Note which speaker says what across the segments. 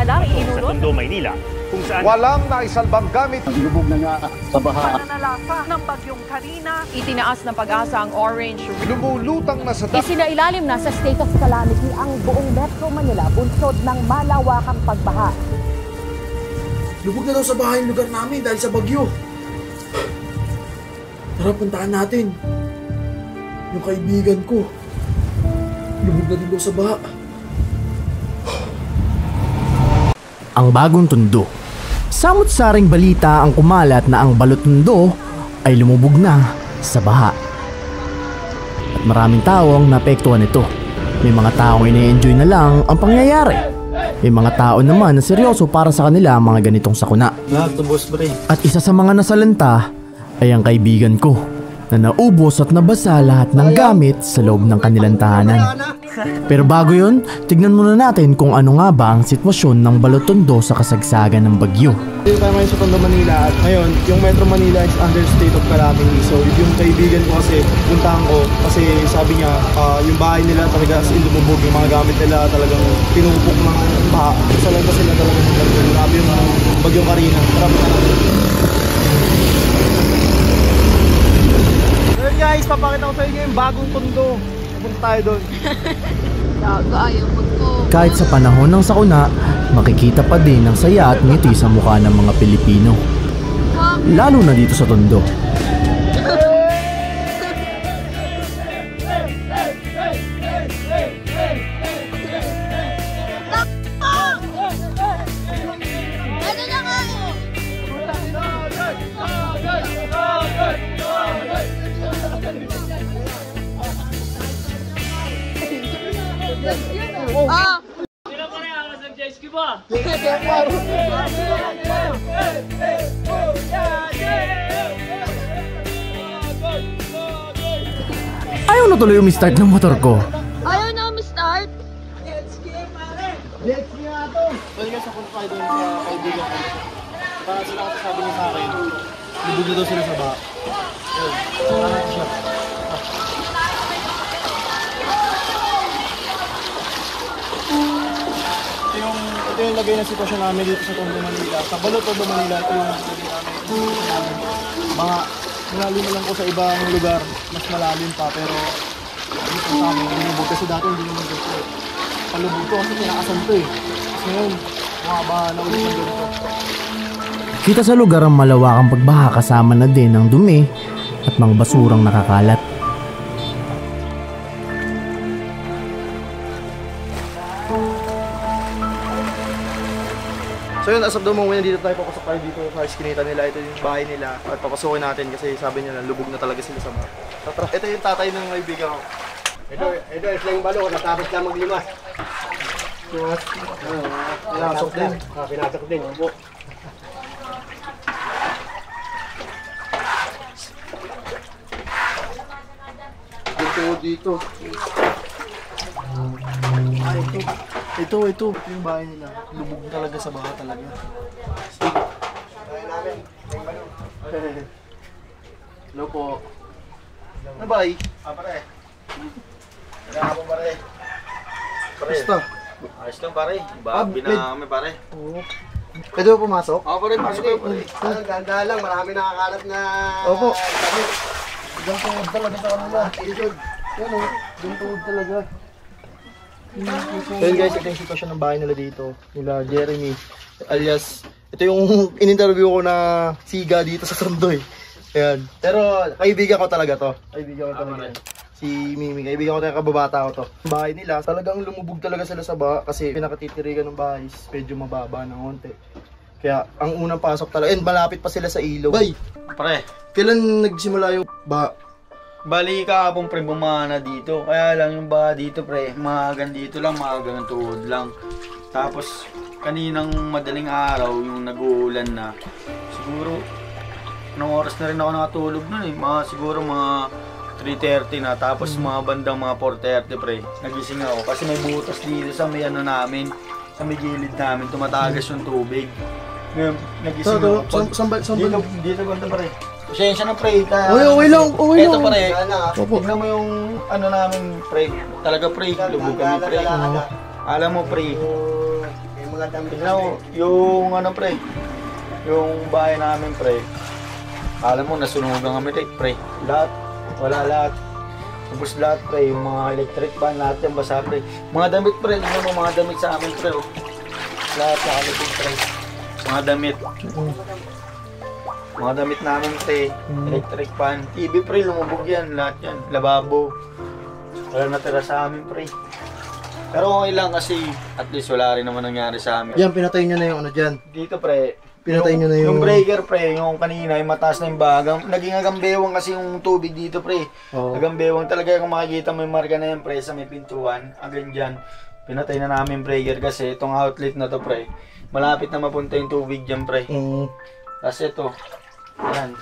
Speaker 1: lang
Speaker 2: sa Tondo, Maynila, kung saan
Speaker 3: walang naisalbang gamit.
Speaker 4: Lubog na nga sa baha.
Speaker 1: pananalasa ng bagyong Karina. Itinaas ng Pag-asa ang orange.
Speaker 3: Lumulutang na sa
Speaker 5: Isinailalim na sa state of calamity ang buong Metro Manila bunsod ng malawakang pagbaha.
Speaker 6: Lubog na daw sa bahay yung lugar namin dahil sa bagyo. Tara, puntahan natin. Yung kaibigan ko. Lubog na din daw sa baha.
Speaker 7: Ang bagong Tondo. Samot-saring balita ang kumalat na ang Balotondo ay lumubog na sa baha. At maraming tao ang naapektuhan nito. May mga taong ine-enjoy na lang ang pangyayari. May mga tao naman na seryoso para sa kanila ang mga ganitong sakuna. At isa sa mga nasalanta ay ang kaibigan ko na naubos at nabasa lahat ng gamit sa loob ng kanilang tahanan. Pero bago yun, tignan muna natin kung ano nga ba ang sitwasyon ng Balotondo sa kasagsagan ng bagyo.
Speaker 6: Dito tayo ngayon sa Tondo, Manila at ngayon, yung Metro Manila is under state of calamity. So yung kaibigan ko kasi, puntahan ko kasi sabi niya, yung bahay nila talaga as in lumubog, yung mga gamit nila talagang tinupok ng baha. Isa lang kasi sila talagang grabe yung bagyong Karina. So guys, papakita ko sa inyo yung bagong Tondo. Punta tayo doon.
Speaker 7: Kahit sa panahon ng sakuna, makikita pa din ang saya at ngiti sa mukha ng mga Pilipino. Lalo na dito sa Tondo. Ayaw na tuloy umi-start ng motor ko.
Speaker 8: Ayaw na umi-start?
Speaker 6: Let's go nga to! Well guys, napunta tayo doon sa kaibigan ko. Para sila kasi sabi niya sa akin, lubog na daw sila sa baha. Yun, saan siya? Ito yung lagay ng sitwasyon namin dito sa Tondo, Manila. Sa Balotondo, Manila, ito yung lagay namin. Mga malalim na lang ko sa ibang lugar, mas malalim pa, pero dito sa amin, lumubog kasi dati hindi naman dito. Palubog to kasi kinakasan to eh. Tapos ngayon, makabaha na ulit ng ganito.
Speaker 7: Kita sa lugar ang malawakang pagbaha kasama na din ang dumi at mga basurang nakakalat.
Speaker 6: So yun, as of the moment, dito tayo papasok tayo dito sa iskinita nila. Ito yung bahay nila at papasukin natin kasi sabi nila lubog na talaga sila sa baha. Ito yung tatay ng kaibigan ko.
Speaker 4: Ito yung balo, natapos lang maglimas.
Speaker 6: Pinasok din.
Speaker 4: Pinasok din. Dito.
Speaker 6: Ito yung bahay nila. Lubog talaga sa baha talaga.
Speaker 4: Bahay namin.
Speaker 6: Hello po. Nabay?
Speaker 4: Pare. Kaya mo pare.
Speaker 6: Basta.
Speaker 9: Ayos lang pare. Babi na kami pare.
Speaker 6: Oo. Pwede ba pumasok?
Speaker 9: Oo pare, pasok kayo pare.
Speaker 4: Ganda lang, marami nakakalat na...
Speaker 6: Opo. Diyan tuhod talaga sa kanila. Yan o, diyan tuhod talaga. So guys, ito yung sitwasyon ng bahay nila dito. Nila Jeremy, alias, ito yung in-interview ko na siga dito sa Tondo eh. Ayan. Pero kaibigan ko talaga to. Kaibigan ko talaga. Si Mimi, kaibigan ko talaga, kababata ko to. Bahay nila, talagang lumubog talaga sila sa baha kasi pinakatitirigan ng bahay medyo mababa ng konti. Kaya ang unang pasok talaga, and malapit pa sila sa ilog. Bay!
Speaker 9: Pare,
Speaker 6: Kailan nagsimula yung baha?
Speaker 9: bali kahapon pre bumana dito. Kaya lang yung baha dito pre, mahagan dito lang, mahagan ng tuhod lang. Tapos kaninang madaling araw yung nag-uulan na. Siguro nung oras na rin ako nakatulog nun eh. Siguro mga 3:30 na. Tapos mga bandang mga 4:30 pre, nagising ako. Kasi may butas dito sa may ano namin, sa may gilid namin, tumatagas yung tubig. Ngayon, nagising ako. Dito banda pre. Pasensya na pre,
Speaker 6: Okay lang.
Speaker 9: Ito pre, tignan mo yung ano namin pre, talaga pre, lubog kami pre. Alam mo pre,
Speaker 4: mga damit
Speaker 9: Tignan mo, yung ano pre, yung bahay namin pre, alam mo, nasunugan kami pre, lahat, wala lahat. Tapos lahat pre, yung mga electric fan, lahat yan basa pre. Mga damit pre, tignan mo mga damit sa amin pre, oh. Lahat sa kalipin pre, mga damit. Mga damit namin pre, electric fan, TV pre, lumubog yan, lahat yan, lababo. Wala natira sa amin pre. Pero okay lang kasi at least wala rin naman nangyari sa amin.
Speaker 6: Yan, pinatay nyo na yung ano dyan.
Speaker 9: Dito pre,
Speaker 6: Pinatay nyo na yung...
Speaker 9: Yung breaker pre, yung kanina, yung mataas na yung bagang, naging agambewang kasi yung tubig dito pre.
Speaker 6: Oo.
Speaker 9: Agambewang talaga, kung makikita mo yung marka na yan pre sa may pintuan, agad dyan. Pinatay na namin breaker kasi itong outlet na to pre, malapit na mapunta yung tubig dyan pre. Kasi ito, yan,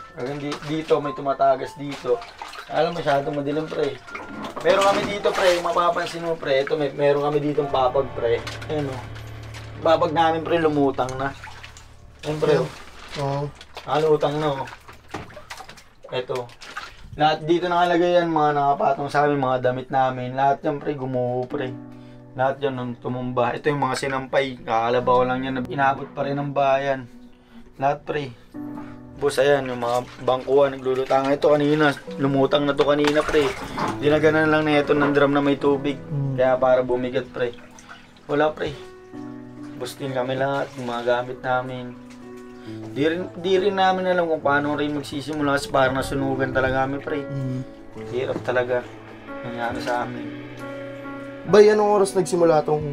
Speaker 9: dito may tumatagas dito. Alam masyadong madilim pre. Meron kami dito pre, mapapansin mo pre, ito meron kami ditong papag pre. Ayun o. Papag namin pre, lumutang na. Ayun pre o.
Speaker 6: Oo.
Speaker 9: Lumutang na o. Ito. Lahat dito nakalagay yan, mga nakapatong sa amin, mga damit namin. Lahat yan pre, gumuho pre. Lahat yan nung tumumba. Ito yung mga sinampay, kakalabaw lang yan. Inabot pa rin ng bayan. Lahat pre. Tapos ayan, yung mga bangkuhan, naglulutang. Ito kanina, lumutang na to kanina pre. Dinaganan lang na ito ng drum na may tubig. Kaya para bumigat pre. Wala pre. Bustin kami lahat, yung mga gamit namin. Di rin namin alam kung paano rin magsisimula kasi parang nasunugan talaga kami pre. Hirap talaga nangyari sa amin.
Speaker 6: Bay, anong oras nagsimula tong...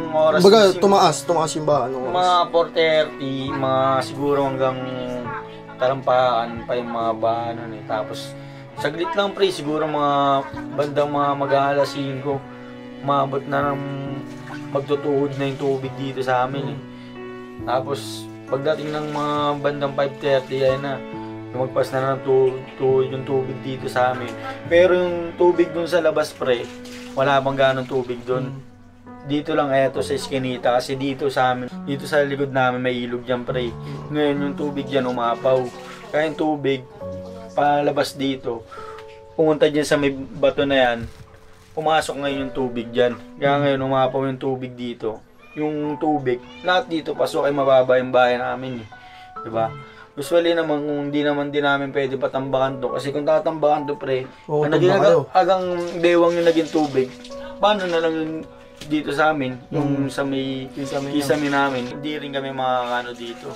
Speaker 9: Oras
Speaker 6: baga, tumaas yung ba? Anong oras?
Speaker 9: Mga 4:30, mga siguro hanggang talampakan pa yung mga bahanan eh. Tapos saglit lang pre, siguro mga bandang mga mag-aalas 5, maabot na ng magtutuhod na yung tubig dito sa amin eh. Tapos pagdating ng mga bandang 5:30 ay na lumagpas na ng tuhod yung tubig dito sa amin. Pero yung tubig dun sa labas pre, wala bang ganong tubig dun. Dito lang eto sa Eskinita kasi dito sa amin, dito sa likod namin may ilog dyan pre. Ngayon yung tubig dyan umapaw. Kaya yung tubig palabas dito, pumunta dyan sa may bato na yan, pumasok ngayon yung tubig dyan. Kaya ngayon umapaw yung tubig dito. Yung tubig, lahat dito pasok ay mababa yung bahay namin eh. Diba? Usually naman kung hindi naman din namin pwede patambakan to. Kasi kung tatambakan to pre, naging agang bewang yung naging tubig. Paano na lang yung dito sa amin, yung sa may kisame namin, hindi rin kami makakano dito.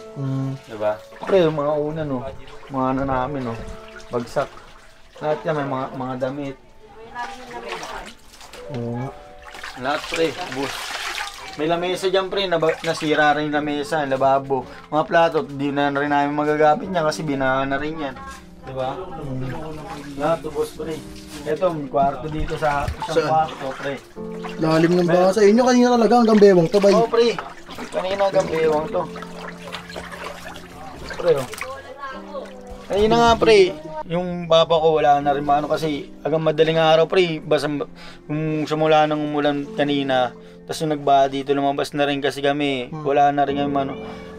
Speaker 9: Diba? Pre, yung mga una no, mga ano namin no, bagsak. Lahat yan may mga damit. Lahat pre, bus. May lamesa dyan pre, nasira rin yung lamesa, lababo. Mga plato, di na rin namin magagamit niya kasi binahan na rin yan. Diba? Lahat to boss pre. Ito, kwarto dito sa isang kwarto pre.
Speaker 6: Lalim ng baha sa inyo kanina talaga hanggang bewang to bay.
Speaker 9: Oo pre, kanina hanggang bewang to. Pre oh. Kanina nga pre, yung baba ko wala na rin maano kasi hanggang madaling araw pre, basta kung sumula ng umulan kanina, tapos yung nagbaha dito lumabas na rin kasi kami, wala na rin yung ano,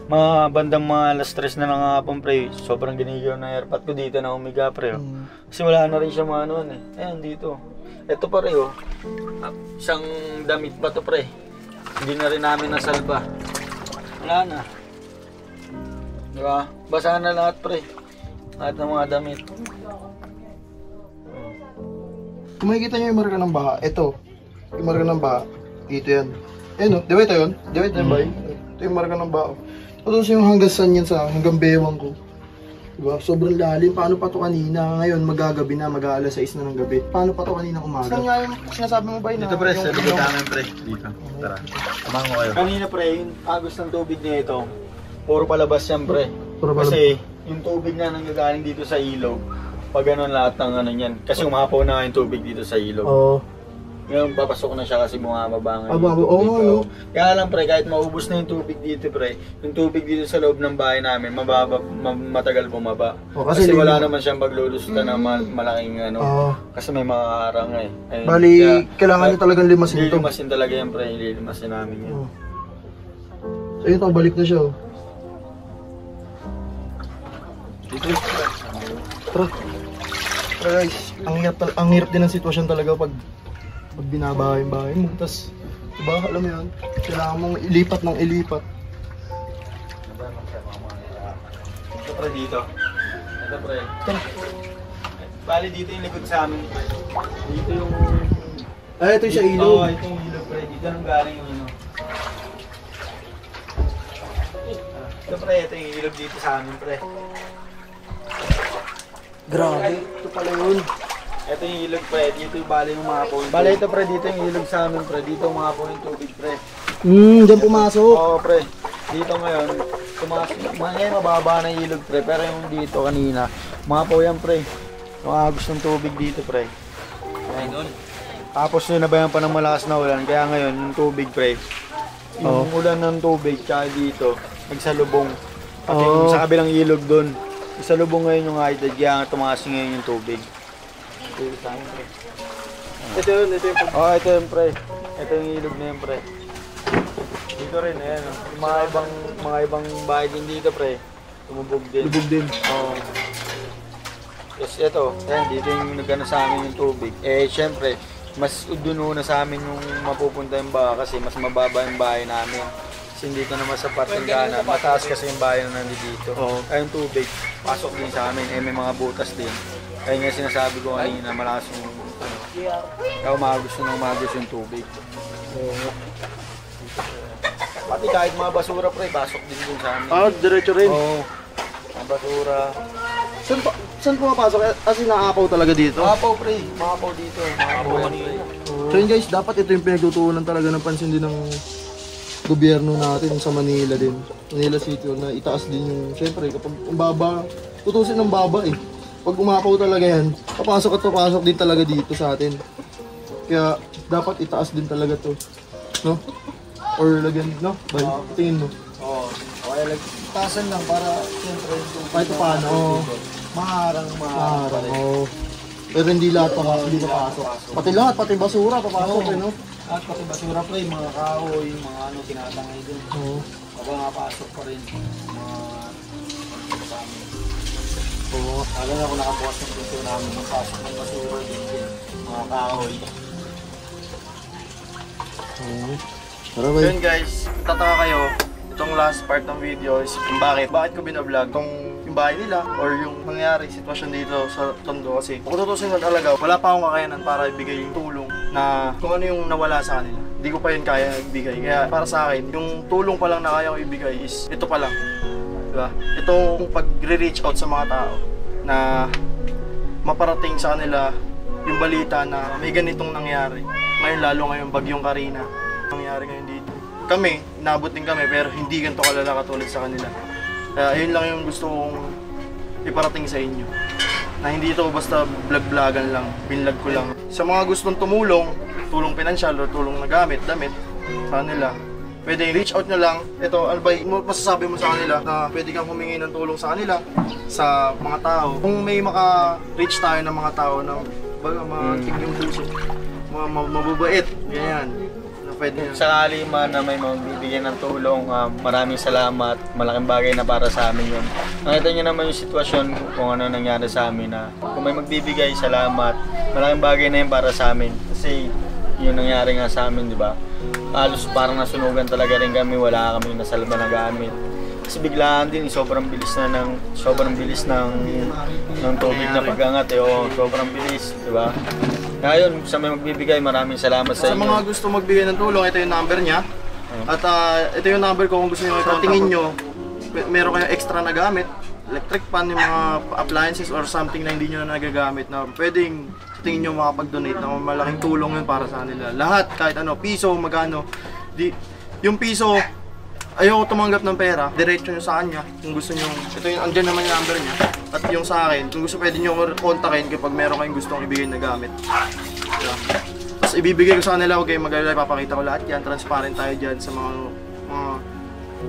Speaker 9: mga bandang mga alas 3 na ng hapon pre, sobrang ginigaw na airpot ko dito na umiga pre oh. Kasi wala na rin siya maano eh. Ayan dito. Ito pa rin oh. Isang damit pa to pre. Hindi na rin namin nasalba. Wala na. Diba? Basa na lahat pre. Lahat ng mga damit.
Speaker 6: Kung makikita nyo yung marka ng baha, ito. Yung marka ng baha, dito yan. Ayan o, di ba ito yun? Di ba ito yun ba? Ito yung marka ng baha. Tapos yung hanggang saan yan sa hanggang bewang ko. Diba? Sobrang lalim. Paano pa to kanina? Ngayon magagabi na, mag-aalas 6 na ng gabi. Paano pa to kanina umaga? Saan nga yung sinasabi mo ba yun?
Speaker 9: Dito pre, sa likod namin pre. Dito. Tara. Samahan ko kayo. Kanina pre, yung agos ng tubig niya ito, puro palabas yan pre. Kasi yung tubig na nanggagaling dito sa ilog, pag ganun lahat ng ano yan. Kasi umapaw na yung tubig dito sa ilog. Oo. Ngayon papasok na siya kasi bumababa nga yung tubig. No? Kaya lang pre, kahit maubos na yung tubig dito pre, yung tubig dito sa loob ng bahay namin, matagal bumaba. Kasi wala naman siyang maglulusutan na malaking ano. Kasi may mga harang eh. Ayun,
Speaker 6: bali, kailangan nyo talagang limasin ito.
Speaker 9: Lilimasin talaga yan pre, lilimasin namin yan.
Speaker 6: So yun to, balik na siya oh.
Speaker 9: Dito.
Speaker 6: Tara. Tara guys, ang hirap din ang sitwasyon talaga pag binabaha yung bahay mo. Tapos ba? Alam mo yun? Kailangan mong ilipat ng ilipat.
Speaker 9: Ito pre dito. Ito pre. Bali dito yung likod sa amin pre. Dito yung...
Speaker 6: Ay, ito yung sa ilog.
Speaker 9: Oo, ito yung ilog pre. Dito nang galing yung ano. Ito pre, ito yung ilog dito sa amin pre.
Speaker 6: Grabe. Ito pala yun.
Speaker 9: Ito yung ilog pre. Dito yung bali yung mga point. Bali ito pre, dito yung ilog sa amin pre. Dito mga point tubig pre.
Speaker 6: Diyan pumasok.
Speaker 9: Oo pre. Dito ngayon, tumasok. Ngayon mababa na yung ilog pre. Pero yung dito kanina, mga po yan pre. Yung agos ng tubig dito pre. Ayun. Tapos yun nabayan pa ng malakas na ulan. Kaya ngayon yung tubig pre. Yung ulan ng tubig tsaka dito, nagsalubong. Pati yung sa kabilang ilog doon. Nagsalubong ngayon yung high tide. Kaya tumaas ngayon yung tubig. Ito sa amin pre.
Speaker 6: Ito yun, ito yung
Speaker 9: Ito yun pre. Ito yung ilog na yun pre. Dito rin, ayan. Yung mga ibang bahay din dito pre. Tumubog din.
Speaker 6: lubog din.
Speaker 9: Oo. Yes, ito. Ayan, dito yung nagano sa amin yung tubig. Eh, syempre, mas uduno na sa amin yung mapupunta yung baha kasi mas mababa yung bahay namin. Kasi dito naman sa parteng gana, mataas kasi yung bahay na nandito. Ay, yung tubig, pasok din sa amin. Eh, may mga butas din. Kaya nga sinasabi ko kanina, malakas yung kaya umagos yung tubig. Pati kahit mga basura pre, pasok din sa amin.
Speaker 6: Diretso rin.
Speaker 9: Oo. Mga basura.
Speaker 6: Saan pumapasok? As in, naapaw talaga dito?
Speaker 9: Maapaw pre, maapaw dito. Maapaw yan pre.
Speaker 6: So yun guys, dapat ito yung pinagtutuunan talaga ng pansin din ng gobyerno natin sa Manila din. Manila City na itaas din yung, syempre kapag ang baba, tutusin ng baba eh. Pag umapaw talaga yan, papasok at papasok din talaga dito sa atin. Kaya dapat itaas din talaga to. No? Or lagyan, no? Bay, tingin mo.
Speaker 9: Oo. Okay, taasan lang para siyempre
Speaker 6: Kahit paano.
Speaker 9: maharang.
Speaker 6: Oo. Pero hindi lahat hindi papasok. Pati lahat, pati basura papasok eh, no?
Speaker 9: At pati basura pre, mga kahoy, mga ano tinatangay din.
Speaker 6: Oo.
Speaker 9: Mapapasok pa rin. Mga kasama.
Speaker 6: Oo.
Speaker 9: Lalo na kung nakabukas ng pinto namin, magpasok ng basura din. Mga kahoy.
Speaker 6: Oo. Tara ba?
Speaker 9: Yun guys, tataka kayo, itong last part ng video is kung bakit ko binablog itong yung bahay nila or yung nangyari sitwasyon dito sa Tondo kasi kung tutusin mo talaga, wala pa akong kakayanan para ibigay yung tulong na kung ano yung nawala sa kanila. Hindi ko pa yun kaya ibigay. Kaya para sa akin, yung tulong pa lang na kaya ko ibigay is ito pa lang. Diba? Itong pag-reach out sa mga tao na maparating sa kanila yung balita na may ganitong nangyari. Ngayon lalo ngayon bagyong Karina nangyari ngayon dito. Kami, inabot din kami pero hindi ganito kalala katulad sa kanila. Kaya yun lang yung gusto kong iparating sa inyo. Na hindi ito basta vlog-vlogan lang, binlog ko lang. Sa mga gustong tumulong, tulong pinansyal o tulong na gamit, damit, sa kanila, pwede reach out nyo lang. Ito, Albay, masasabi mo sa kanila na pwede kang humingi ng tulong sa kanila, sa mga tao. Kung may maka-reach tayo ng mga tao na matig yung puso, mabubait, ganyan. Pwede sakali man na may magbibigyan ng tulong, maraming salamat. Malaking bagay na para sa amin yun. Nakita nyo naman yung sitwasyon kung ano nangyari sa amin na kung may magbibigay, salamat. Malaking bagay na yun para sa amin. Kasi yun nangyari nga sa amin, di ba? Halos parang nasunugan talaga rin kami, wala kami nasalba na gamit. Kasi biglaan din, sobrang bilis ng tubig na pag-angat eh. Oo, sobrang bilis, di ba? Kaya yun, sa may magbibigay, maraming salamat sa inyo. Sa mga gusto magbigay ng tulong, ito yung number niya. At ito yung number ko kung gusto nyo tingin nyo, meron kayong extra na gamit, electric fan, yung mga appliances or something na hindi nyo na nagagamit na pwedeng tingin nyo makapag-donate na malaking tulong yun para sa nila. Lahat, kahit ano, piso, magano. Yung piso, ayoko tumanggap ng pera, diretso nyo sa kanya kung gusto nyo. Ito yung, andyan naman yung number niya. At yung sa akin, kung gusto pwede nyo kontakin kapag meron kayong gustong ibigay na gamit. Yeah. Tapos ibibigay ko sa kanila, okay, mag-alala, papakita ko lahat yan. Transparent tayo dyan sa mga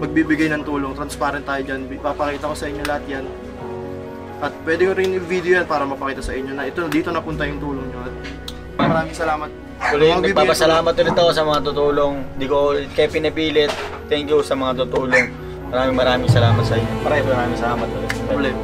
Speaker 9: magbibigay ng tulong. Transparent tayo dyan, papakita ko sa inyo lahat yan. At pwede ko rin i-video yan para mapakita sa inyo na ito, dito napunta yung tulong nyo. At maraming salamat. Ulit, nagpapasalamat ulit ako sa mga tutulong. Di ko kayo pinipilit. Thank you sa mga tutulong. Maraming salamat sa inyo. Maraming salamat ulit.